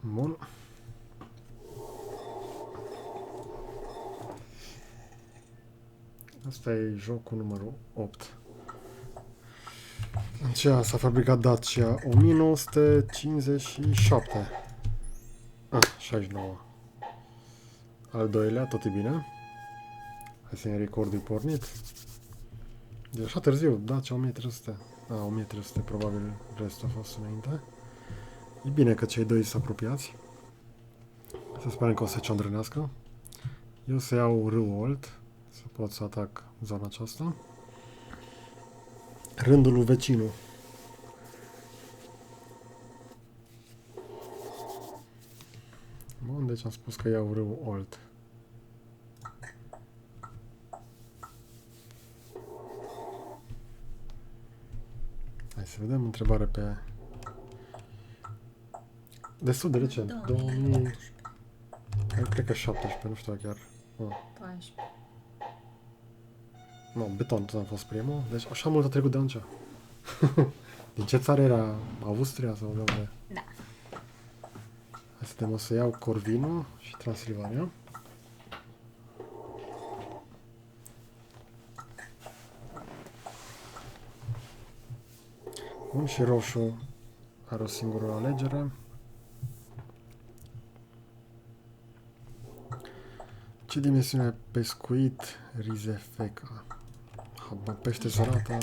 Bun. Asta e jocul numărul 8. În ce s-a fabricat Dacia? 1957. 69. Al doilea, tot e bine. Hai să-i recordul pornit. De așa târziu, Dacia 1300. 1300, probabil restul a fost înainte. E bine că cei doi sunt apropiați. Să sperăm că o să ciondrănească. Eu să iau râul Olt, să pot să atac zona aceasta. Rândul lui vecinul. Bun, deci am spus că iau râul Olt. Hai să vedem, întrebare pe... Destul de recent, 2000... Cred că 17, nu știu chiar. 14. Nu, beton, tot am fost primul, deci așa mult a trecut de atunci. Din ce țară era? Austria sau de unde? Da. Hai să vedem, o să iau Corvinu și Transilvania. Bun, și roșu are o singură alegere. Ce dimensiune pescuit Rizefeca? Pește zărată.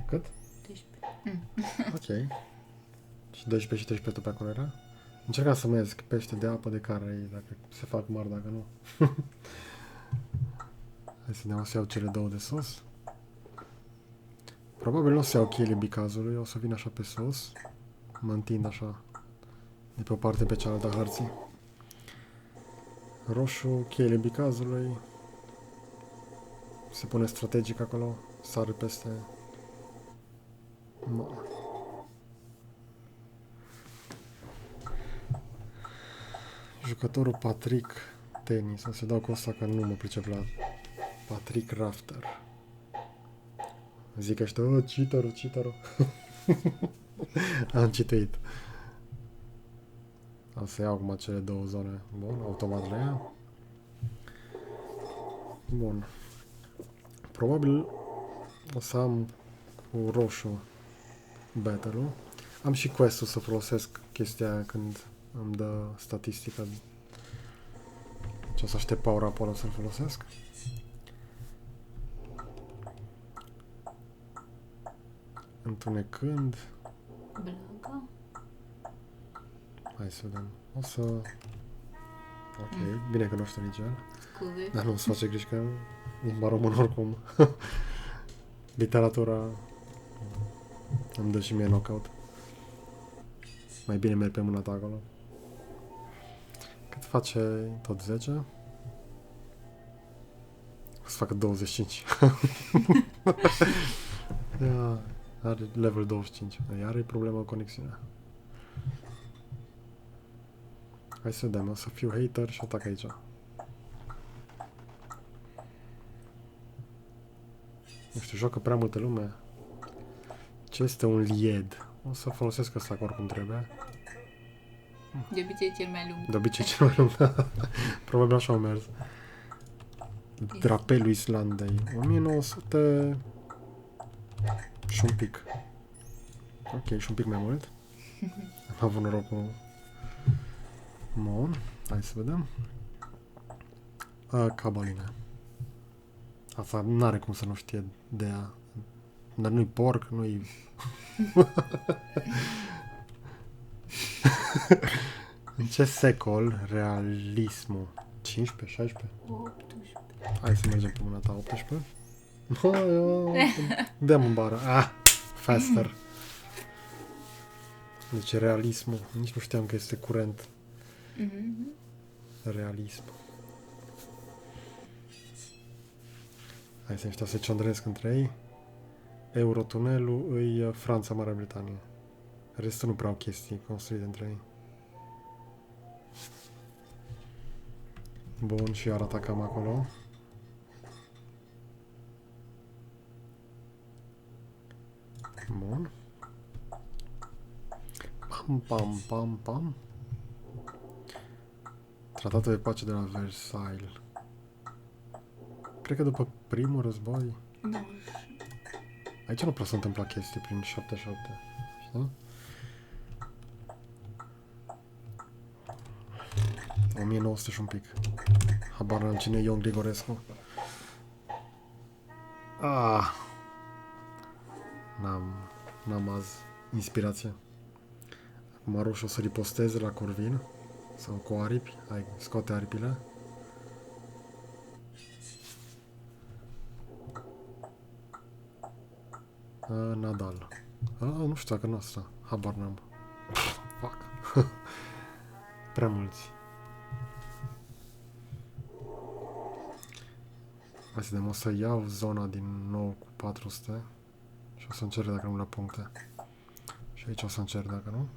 Cât? 12. Ok. Și 12 și 13 tot pe acolo era? Încercam să măiesc pește de apă de care dacă se fac mari, dacă nu. Hai să ne o să iau cele două de sus. Probabil nu o să iau cheile bicazului, o să vin așa pe sus. Mă întind așa de pe o parte pe cealaltă a hărții. Roșu, cheile bicazului. Se pune strategic acolo, sare peste. Jucătorul Patrick Tenis. O să dau cu asta că nu mă pricep la Patrick Rafter. Zic ăștia, cheater-ul. Am cituit. O să iau acum cele două zone. Bun, automat le ia. Bun. Probabil o să am cu roșu battle-ul. Am și quest-ul să folosesc chestia aia când îmi dă statistica. Ce o să aștept power up-ul să-l folosesc. Întunecând. Blaga. Hai să vedem. O să... Ok, bine că nu știu nici el. Scuze. Dar nu-ți face griji că limba română oricum. Literatura îmi dă și mie knockout. Mai bine merg pe mâna ta acolo. Cât face tot 10? O să facă 25. Ia, are level 25. Iar e problemă cu conexiunea. Hai să vedem, o să fiu hater și atac aici. Nu știu, joacă prea multă lume. Ce este un lied? O să folosesc ăsta că oricum trebuie. De obicei cel mai lung. De obicei cel mai lung. Probabil așa au mers. Drapelul Islandei. 1900... și un pic. Ok, și un pic mai mult. Am avut noroc cu... Bun, hai să vedem. Cabaline. Asta n-are cum să nu știe de ea. Dar nu-i porc, nu-i... În ce secol realismul? 15, 16? 18. Hai să mergem pe mâna ta, 18. Dăm în bară. Faster. Deci realismul. Nici nu știam că este curent. Realism. Hai să ăștia se ciondresc între ei. Eurotunelul îi Franța, Marea Britanie. Restul nu prea au chestii construite între ei. Bun, și iar atacăm acolo. Bun. Pam, pam, pam, pam. Tratatul de pace de la Versailles. Cred că după primul război. Nu. Aici nu prea s-a întâmplat chestii prin 77. Știi? 1900 și un pic. Habar n-am cine e Ion Grigorescu. N-am azi inspirație. Acum roșu o să riposteze la Corvin. Sau cu aripi. Hai, scoate aripile. Nadal. Nu știu dacă nu asta. Habar n-am. Fuck. Prea mulți. Hai să vedem, o să iau zona din nou cu 400 și o să încerc dacă nu la puncte. Și aici o să încerc dacă nu.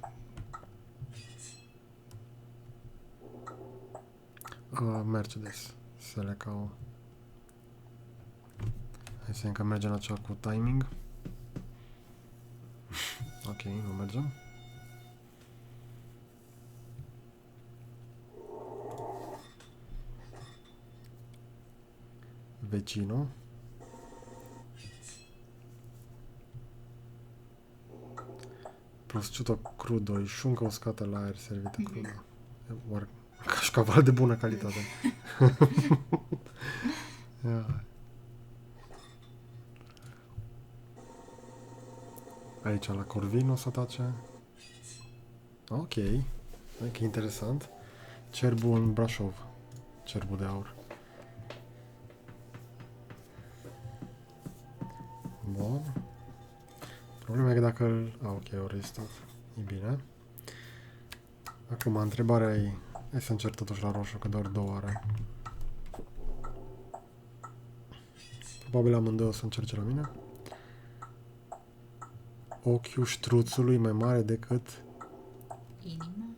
Mercedes. Selecau. Hai să încă mergem la cea cu timing. Ok, nu mergem. Vecino. Prosciutto crudo e șuncă uscată la aer servită crudă. Oare cașcaval de bună calitate. Aici la Corvin o să tace. Ok. Că interesant. Cerbul în Brașov. Cerbul de aur. Bun. Problema e că dacă îl... ok, o restat. E bine. Acum, întrebarea e... Hai să încerc totuși la roșu, că doar două are. Probabil amândouă o să încerce la mine. Ochiul ștruțului mai mare decât... Inima.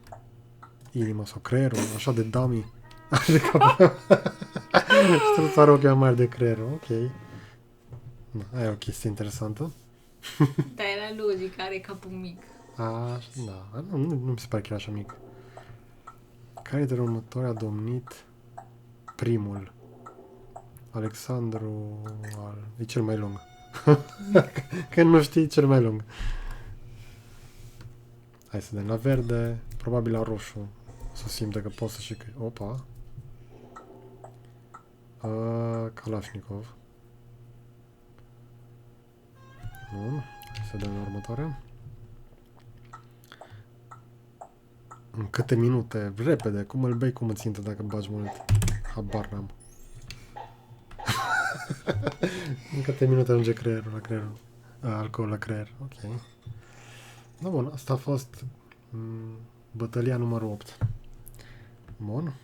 Inima sau creierul, așa de dummy. De cap. Ștruțul are ochii mai mari de creierul, ok. Da, aia e o chestie interesantă. Dar era logic, are capul mic. Da. Nu mi se pare că e așa mic. Care dintre următorii a domnit primul? Alexandru e cel mai lung. Că nu știi cel mai lung. Hai să vedem la verde, probabil la roșu. O să simte că pot să și... Opa! Kalashnikov. Bun. Hai să vedem la următoarea. În câte minute? Repede. Cum îl bei, cum îți țintă dacă bagi mult? Habar n-am. În câte minute ajunge creierul la creierul? Alcool la creier. Ok. Da, bun. Asta a fost bătălia numărul 8. Bun.